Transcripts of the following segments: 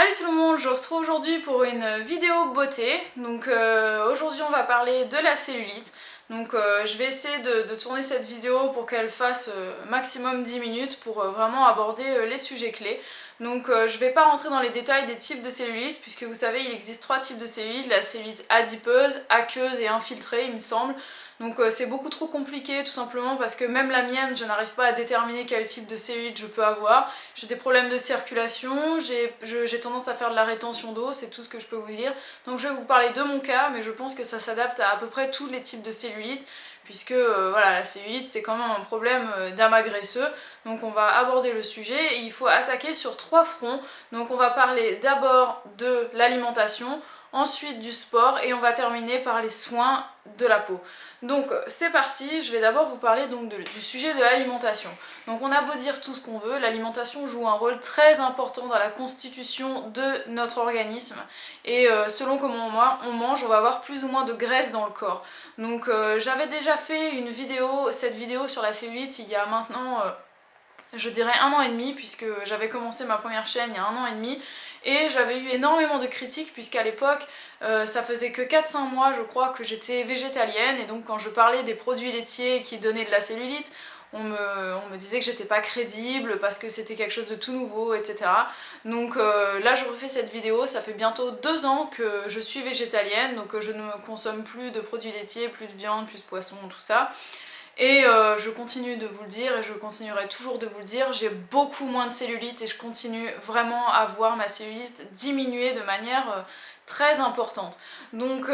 Salut tout le monde, je vous retrouve aujourd'hui pour une vidéo beauté. Donc aujourd'hui on va parler de la cellulite. Donc je vais essayer de tourner cette vidéo pour qu'elle fasse maximum 10 minutes pour vraiment aborder les sujets clés. Donc je vais pas rentrer dans les détails des types de cellulite puisque vous savez il existe 3 types de cellulite, la cellulite adipeuse, aqueuse et infiltrée il me semble. Donc c'est beaucoup trop compliqué tout simplement parce que même la mienne, je n'arrive pas à déterminer quel type de cellulite je peux avoir. J'ai des problèmes de circulation, j'ai tendance à faire de la rétention d'eau, c'est tout ce que je peux vous dire. Donc je vais vous parler de mon cas, mais je pense que ça s'adapte à peu près tous les types de cellulite, puisque voilà, la cellulite c'est quand même un problème d'amas graisseux. Donc on va aborder le sujet et il faut attaquer sur 3 fronts. Donc on va parler d'abord de l'alimentation, ensuite du sport et on va terminer par les soins de la peau. Donc c'est parti, je vais d'abord vous parler donc du sujet de l'alimentation. Donc on a beau dire tout ce qu'on veut, l'alimentation joue un rôle très important dans la constitution de notre organisme et selon comment on mange, on va avoir plus ou moins de graisse dans le corps. Donc j'avais déjà fait cette vidéo sur la cellulite il y a maintenant je dirais 1 an et demi, puisque j'avais commencé ma première chaîne il y a 1 an et demi, et j'avais eu énormément de critiques, puisqu'à l'époque, ça faisait que 4-5 mois, je crois, que j'étais végétalienne, et donc quand je parlais des produits laitiers qui donnaient de la cellulite, on me disait que j'étais pas crédible, parce que c'était quelque chose de tout nouveau, etc. Donc là, je refais cette vidéo, ça fait bientôt 2 ans que je suis végétalienne, donc je ne consomme plus de produits laitiers, plus de viande, plus de poisson, tout ça. Et je continue de vous le dire et je continuerai toujours de vous le dire, j'ai beaucoup moins de cellulite et je continue vraiment à voir ma cellulite diminuer de manière très importante. Donc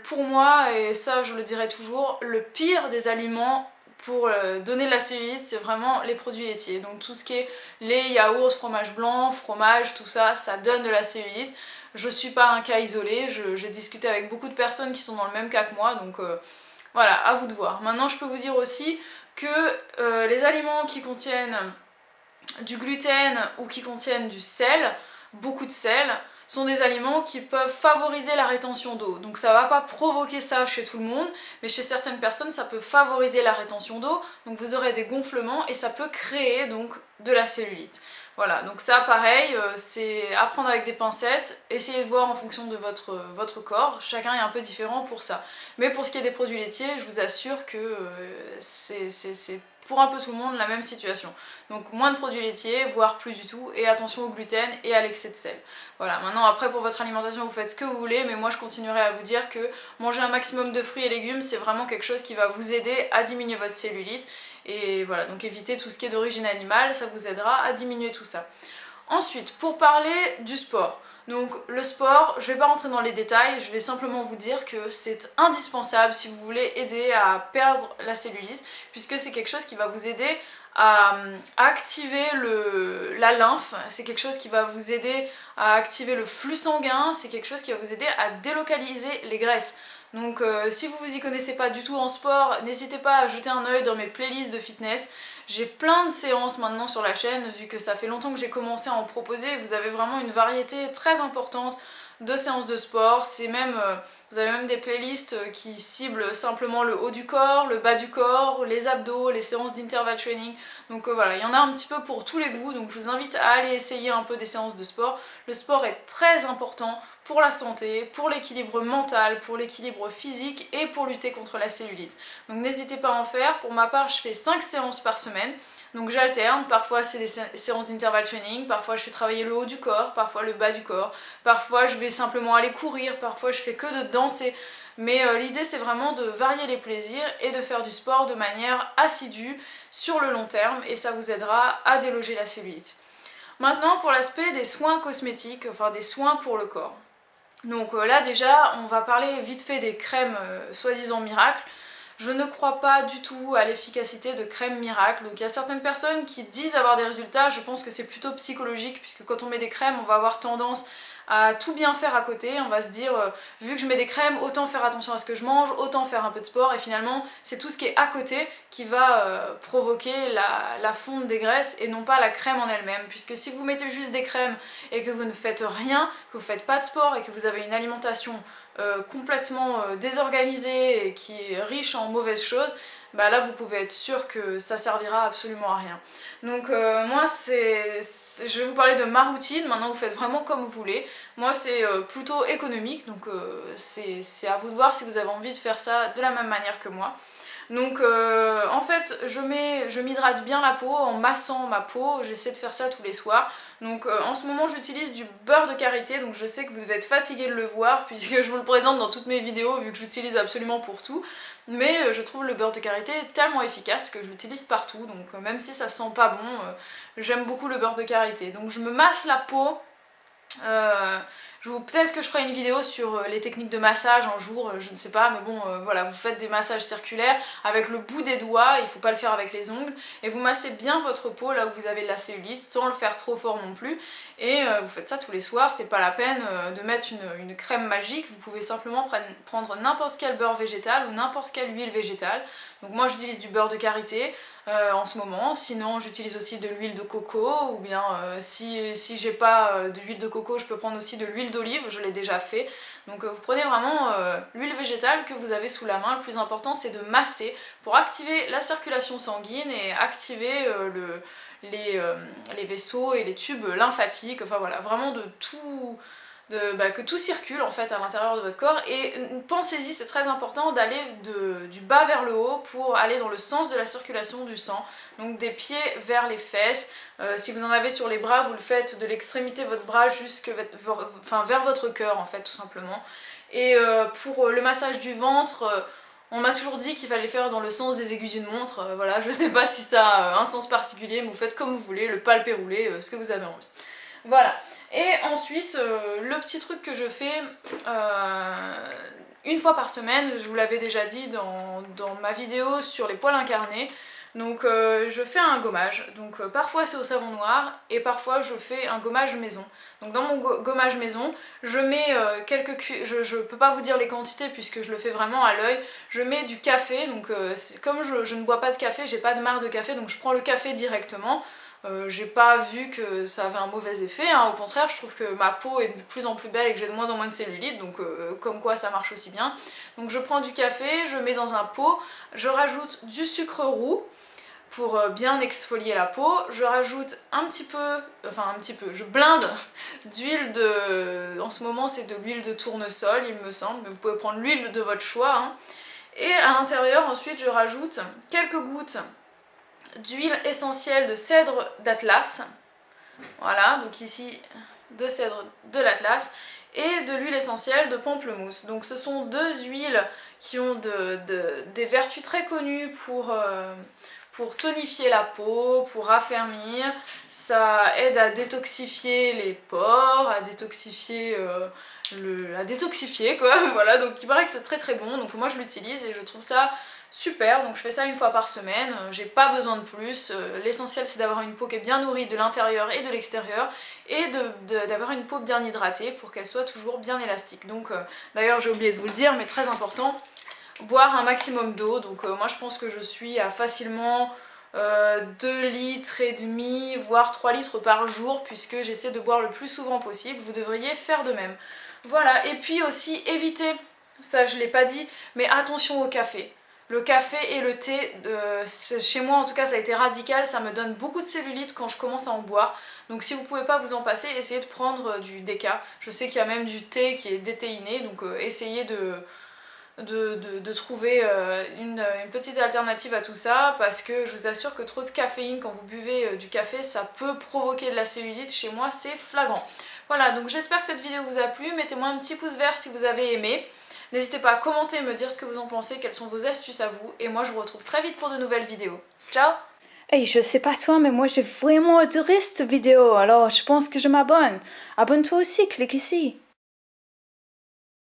pour moi, et ça je le dirai toujours, le pire des aliments pour donner de la cellulite, c'est vraiment les produits laitiers. Donc tout ce qui est lait, yaourt, fromage blanc, fromage, tout ça, ça donne de la cellulite. Je suis pas un cas isolé, j'ai discuté avec beaucoup de personnes qui sont dans le même cas que moi, donc voilà, à vous de voir. Maintenant, je peux vous dire aussi que les aliments qui contiennent du gluten ou qui contiennent du sel, beaucoup de sel, sont des aliments qui peuvent favoriser la rétention d'eau. Donc ça va pas provoquer ça chez tout le monde, mais chez certaines personnes ça peut favoriser la rétention d'eau, donc vous aurez des gonflements et ça peut créer donc de la cellulite. Voilà, donc ça pareil, c'est à prendre avec des pincettes, essayez de voir en fonction de votre corps, chacun est un peu différent pour ça. Mais pour ce qui est des produits laitiers, je vous assure que c'est pour un peu tout le monde la même situation. Donc moins de produits laitiers, voire plus du tout, et attention au gluten et à l'excès de sel. Voilà, maintenant après pour votre alimentation vous faites ce que vous voulez, mais moi je continuerai à vous dire que manger un maximum de fruits et légumes c'est vraiment quelque chose qui va vous aider à diminuer votre cellulite. Et voilà, donc évitez tout ce qui est d'origine animale, ça vous aidera à diminuer tout ça. Ensuite, pour parler du sport. Donc le sport, je vais pas rentrer dans les détails, je vais simplement vous dire que c'est indispensable si vous voulez aider à perdre la cellulite, puisque c'est quelque chose qui va vous aider à activer la lymphe, c'est quelque chose qui va vous aider à activer le flux sanguin, c'est quelque chose qui va vous aider à délocaliser les graisses. Donc si vous vous y connaissez pas du tout en sport, n'hésitez pas à jeter un œil dans mes playlists de fitness. J'ai plein de séances maintenant sur la chaîne, vu que ça fait longtemps que j'ai commencé à en proposer. Vous avez vraiment une variété très importante de séances de sport. Vous avez même des playlists qui ciblent simplement le haut du corps, le bas du corps, les abdos, les séances d'interval training. Donc voilà, il y en a un petit peu pour tous les goûts, donc je vous invite à aller essayer un peu des séances de sport. Le sport est très important pour la santé, pour l'équilibre mental, pour l'équilibre physique et pour lutter contre la cellulite. Donc n'hésitez pas à en faire. Pour ma part, je fais 5 séances par semaine. Donc j'alterne, parfois c'est des séances d'interval training, parfois je fais travailler le haut du corps, parfois le bas du corps, parfois je vais simplement aller courir, parfois je fais que de danser. Mais l'idée c'est vraiment de varier les plaisirs et de faire du sport de manière assidue sur le long terme et ça vous aidera à déloger la cellulite. Maintenant pour l'aspect des soins cosmétiques, enfin des soins pour le corps. Donc là déjà on va parler vite fait des crèmes soi-disant miracles. Je ne crois pas du tout à l'efficacité de crèmes miracles. Donc il y a certaines personnes qui disent avoir des résultats, je pense que c'est plutôt psychologique puisque quand on met des crèmes, on va avoir tendance à tout bien faire à côté, on va se dire vu que je mets des crèmes, autant faire attention à ce que je mange, autant faire un peu de sport et finalement c'est tout ce qui est à côté qui va provoquer la fonte des graisses et non pas la crème en elle-même, puisque si vous mettez juste des crèmes et que vous ne faites rien, que vous ne faites pas de sport et que vous avez une alimentation complètement désorganisée et qui est riche en mauvaises choses, bah là vous pouvez être sûr que ça servira absolument à rien. Donc moi je vais vous parler de ma routine, maintenant vous faites vraiment comme vous voulez. Moi c'est plutôt économique, donc c'est à vous de voir si vous avez envie de faire ça de la même manière que moi. Donc en fait je m'hydrate bien la peau en massant ma peau, j'essaie de faire ça tous les soirs. Donc en ce moment j'utilise du beurre de karité, donc je sais que vous devez être fatigué de le voir puisque je vous le présente dans toutes mes vidéos vu que j'utilise absolument pour tout. Mais je trouve le beurre de karité tellement efficace que je l'utilise partout, donc même si ça sent pas bon, j'aime beaucoup le beurre de karité. Donc je me masse la peau. Peut-être que je ferai une vidéo sur les techniques de massage un jour, je ne sais pas, mais bon voilà, vous faites des massages circulaires avec le bout des doigts, il faut pas le faire avec les ongles, et vous massez bien votre peau là où vous avez de la cellulite sans le faire trop fort non plus, et vous faites ça tous les soirs, c'est pas la peine de mettre une crème magique, vous pouvez simplement prendre n'importe quel beurre végétal ou n'importe quelle huile végétale. Donc moi j'utilise du beurre de karité en ce moment, sinon j'utilise aussi de l'huile de coco, ou bien si j'ai pas d'huile de coco, je peux prendre aussi de l'huile d'olive, je l'ai déjà fait. Donc vous prenez vraiment l'huile végétale que vous avez sous la main, le plus important c'est de masser pour activer la circulation sanguine et activer les vaisseaux et les tubes lymphatiques, enfin voilà, vraiment de tout... que tout circule en fait à l'intérieur de votre corps, et pensez-y, c'est très important d'aller du bas vers le haut pour aller dans le sens de la circulation du sang, donc des pieds vers les fesses. Si vous en avez sur les bras, vous le faites de l'extrémité de votre bras vers votre cœur en fait tout simplement. Et pour le massage du ventre, on m'a toujours dit qu'il fallait faire dans le sens des aiguilles d'une montre, voilà, je sais pas si ça a un sens particulier, mais vous faites comme vous voulez, le palpé roulé, ce que vous avez envie. Voilà, et ensuite le petit truc que je fais une fois par semaine, je vous l'avais déjà dit dans ma vidéo sur les poils incarnés, donc je fais un gommage, donc parfois c'est au savon noir et parfois je fais un gommage maison. Donc dans mon gommage maison, je mets je peux pas vous dire les quantités puisque je le fais vraiment à l'œil, je mets du café, donc comme je ne bois pas de café, j'ai pas de marc de café, donc je prends le café directement. J'ai pas vu que ça avait un mauvais effet, hein. Au contraire je trouve que ma peau est de plus en plus belle et que j'ai de moins en moins de cellulite, donc comme quoi ça marche aussi bien. Donc je prends du café, je mets dans un pot, je rajoute du sucre roux pour bien exfolier la peau, je rajoute je blinde d'huile en ce moment c'est de l'huile de tournesol il me semble, mais vous pouvez prendre l'huile de votre choix, hein. Et à l'intérieur ensuite je rajoute quelques gouttes d'huile essentielle de cèdre d'Atlas, voilà, donc ici de cèdre de l'Atlas, et de l'huile essentielle de pamplemousse. Donc ce sont deux huiles qui ont des vertus très connues pour tonifier la peau, pour raffermir, ça aide à détoxifier les pores, à détoxifier quoi, voilà, donc il paraît que c'est très très bon, donc moi je l'utilise et je trouve ça super, donc je fais ça une fois par semaine, j'ai pas besoin de plus, l'essentiel c'est d'avoir une peau qui est bien nourrie de l'intérieur et de l'extérieur, et d'avoir une peau bien hydratée pour qu'elle soit toujours bien élastique. Donc d'ailleurs j'ai oublié de vous le dire, mais très important, boire un maximum d'eau, donc moi je pense que je suis à facilement 2 litres et demi, voire 3 litres par jour, puisque j'essaie de boire le plus souvent possible, vous devriez faire de même. Voilà, et puis aussi évitez, ça je l'ai pas dit, mais attention au café. Le café et le thé, chez moi en tout cas ça a été radical, ça me donne beaucoup de cellulite quand je commence à en boire. Donc si vous pouvez pas vous en passer, essayez de prendre du déca. Je sais qu'il y a même du thé qui est déthéiné, donc essayez de trouver une petite alternative à tout ça, parce que je vous assure que trop de caféine quand vous buvez du café, ça peut provoquer de la cellulite. Chez moi c'est flagrant. Voilà, donc j'espère que cette vidéo vous a plu, mettez-moi un petit pouce vert si vous avez aimé. N'hésitez pas à commenter et me dire ce que vous en pensez, quelles sont vos astuces à vous, et moi je vous retrouve très vite pour de nouvelles vidéos. Ciao! Hey, je sais pas toi, mais moi j'ai vraiment adoré cette vidéo, alors je pense que je m'abonne. Abonne-toi aussi, clique ici.